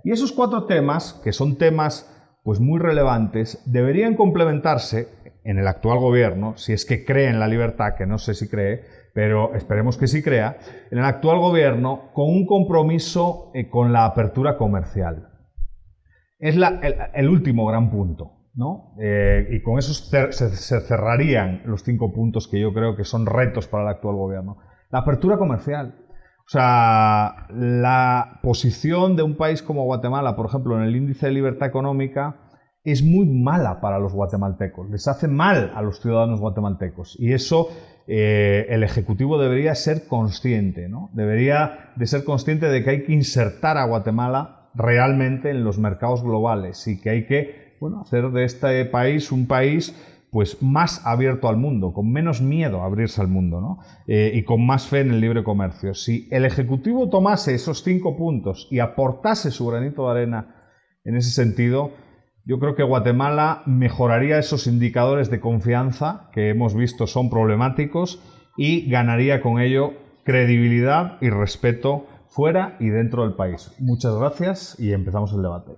Y esos 4 temas, que son temas pues muy relevantes, deberían complementarse en el actual gobierno, si es que cree en la libertad, que no sé si cree, pero esperemos que sí crea, en el actual gobierno con un compromiso con la apertura comercial. Es el último gran punto, ¿no? Y con eso se cerrarían los 5 puntos que yo creo que son retos para el actual gobierno. La apertura comercial. O sea, la posición de un país como Guatemala, por ejemplo, en el índice de libertad económica, es muy mala para los guatemaltecos. Les hace mal a los ciudadanos guatemaltecos. Y eso el Ejecutivo debería ser consciente, ¿no? Debería de ser consciente de que hay que insertar a Guatemala realmente en los mercados globales y que hay que, bueno, hacer de este país un país pues más abierto al mundo, con menos miedo a abrirse al mundo, ¿no? Y con más fe en el libre comercio. Si el Ejecutivo tomase esos 5 puntos y aportase su granito de arena en ese sentido, yo creo que Guatemala mejoraría esos indicadores de confianza que hemos visto son problemáticos y ganaría con ello credibilidad y respeto fuera y dentro del país. Muchas gracias y empezamos el debate.